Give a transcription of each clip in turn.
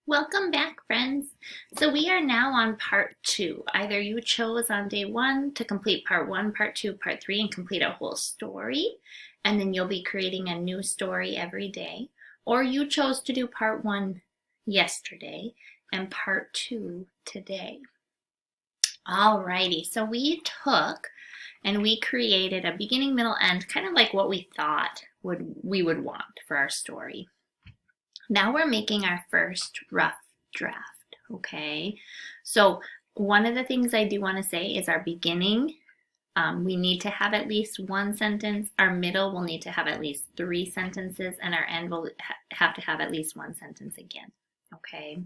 Welcome back, friends. So we are now on part two. Either you chose on day one to complete part one, part two, part three, and complete a whole story, and then you'll be creating a new story every day, or you chose to do part one yesterday and part two today. Alrighty, so we took and we created a beginning, middle, end, kind of like what we thought we would want for our story. Now we're making our first rough draft, okay? So one of the things I do want to say is our beginning, we need to have at least one sentence. Our middle will need to have at least 3 sentences, and our end will have to have at least 1 sentence again, okay?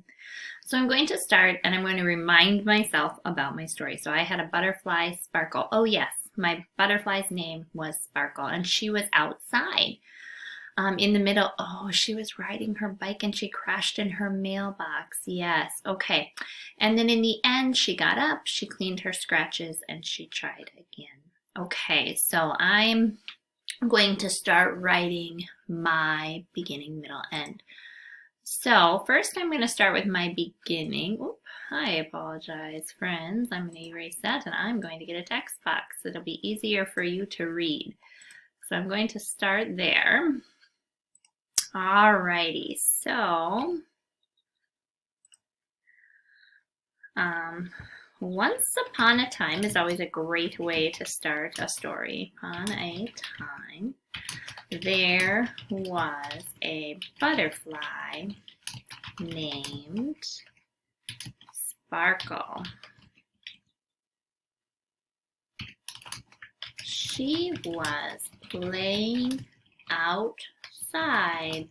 So I'm going to start, and I'm going to remind myself about my story. So I had a butterfly, Sparkle. Oh yes, my butterfly's name was Sparkle, and she was outside. In the middle, oh, she was riding her bike and she crashed in her mailbox. Yes, okay. And then in the end, she got up, she cleaned her scratches, and she tried again. Okay, so I'm going to start writing my beginning, middle, end. So first I'm going to start with my beginning. Oop, I apologize, friends. I'm going to erase that and I'm going to get a text box. It'll be easier for you to read. So I'm going to start there. Alrighty, so once upon a time is always a great way to start a story. Upon a time, there was a butterfly named Sparkle. She was playing outside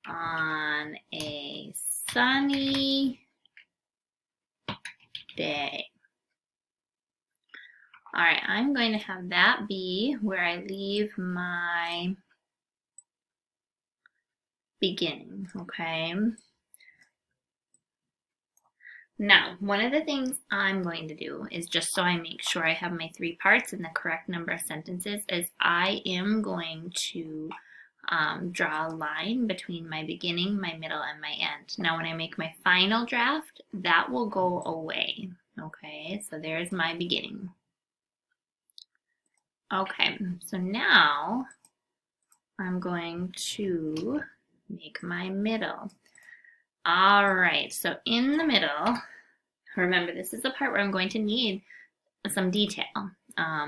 on a sunny day. All right, I'm going to have that be where I leave my beginning, okay? Now, one of the things I'm going to do is, just so I make sure I have my 3 parts and the correct number of sentences, is I am going to draw a line between my beginning, my middle, and my end. Now, when I make my final draft, that will go away. Okay, so there's my beginning. Okay, so now I'm going to make my middle. All right, so in the middle, remember this is the part where I'm going to need some detail.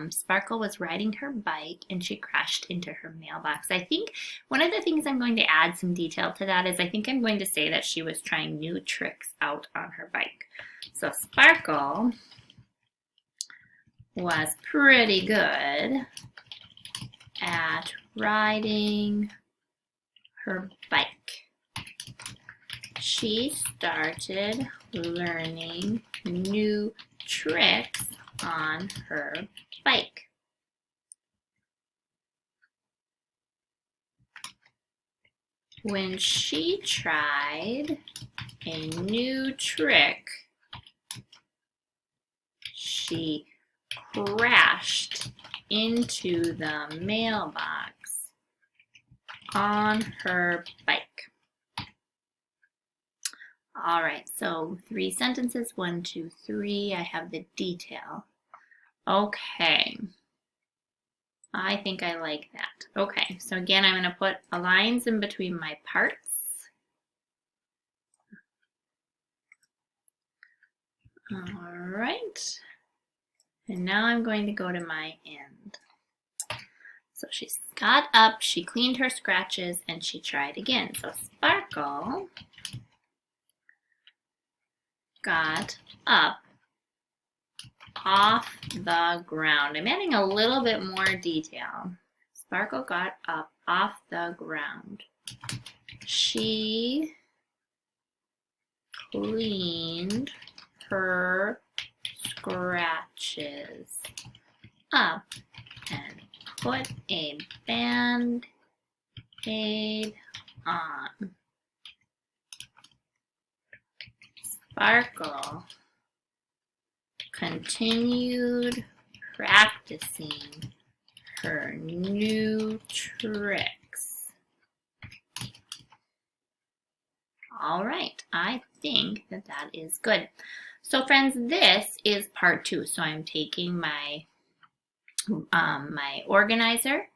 Sparkle was riding her bike and she crashed into her mailbox. I think one of the things I'm going to add some detail to that is I think I'm going to say that she was trying new tricks out on her bike. So Sparkle was pretty good at riding her bike. She started learning new tricks on her bike. When she tried a new trick, she crashed into the mailbox on her bike. All right, so 3 sentences, 1, 2, 3. I have the detail. Okay, I think I like that. Okay, so again, I'm going to put lines in between my parts. All right, and now I'm going to go to my end. So she got up, she cleaned her scratches, and she tried again. So Sparkle got up off the ground. I'm adding a little bit more detail. Sparkle got up off the ground. She cleaned her scratches up and put a band-aid on. Sparkle continued practicing her new tricks. All right, I think that that is good. So friends, this is part 2. So I'm taking my my organizer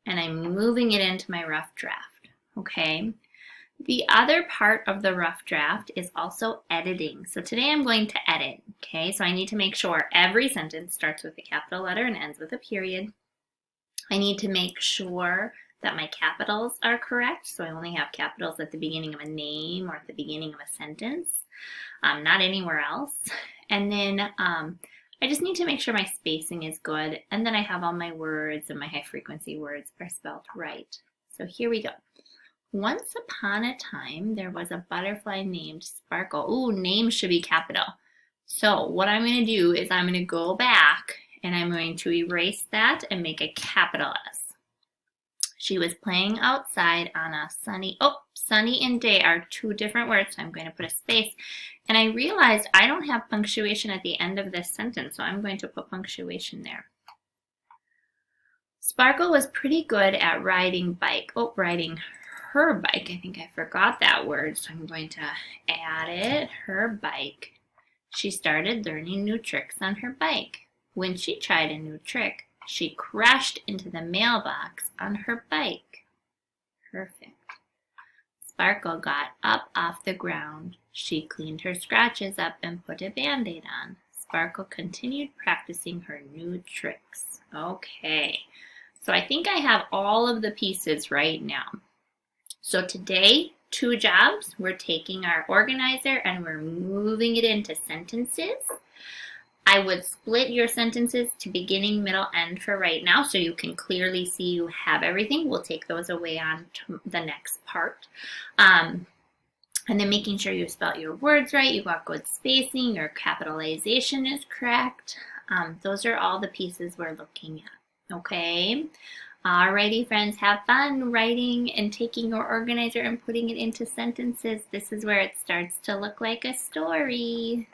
and I'm moving it into my rough draft, okay? The other part of the rough draft is also editing. So today I'm going to edit, okay? So I need to make sure every sentence starts with a capital letter and ends with a period. I need to make sure that my capitals are correct. So I only have capitals at the beginning of a name or at the beginning of a sentence, not anywhere else. And then I just need to make sure my spacing is good, and then I have all my words and my high frequency words are spelled right. So here we go. Once upon a time, there was a butterfly named Sparkle. Ooh, name should be capital. So what I'm going to do is I'm going to go back and I'm going to erase that and make a capital S. She was playing outside on a sunny, sunny and day are 2 different words, so I'm going to put a space. And I realized I don't have punctuation at the end of this sentence, so I'm going to put punctuation there. Sparkle was pretty good at riding her bike. I think I forgot that word, so I'm going to add it, her bike. She started learning new tricks on her bike. When she tried a new trick, she crashed into the mailbox on her bike. Perfect. Sparkle got up off the ground. She cleaned her scratches up and put a Band-Aid on. Sparkle continued practicing her new tricks. Okay, so I think I have all of the pieces right now. So today, 2 jobs. We're taking our organizer and we're moving it into sentences. I would split your sentences to beginning, middle, end for right now so you can clearly see you have everything. We'll take those away on to the next part. And then making sure you spelled your words right, you got good spacing, your capitalization is correct. Those are all the pieces we're looking at, okay? Alrighty, friends, have fun writing and taking your organizer and putting it into sentences. This is where it starts to look like a story.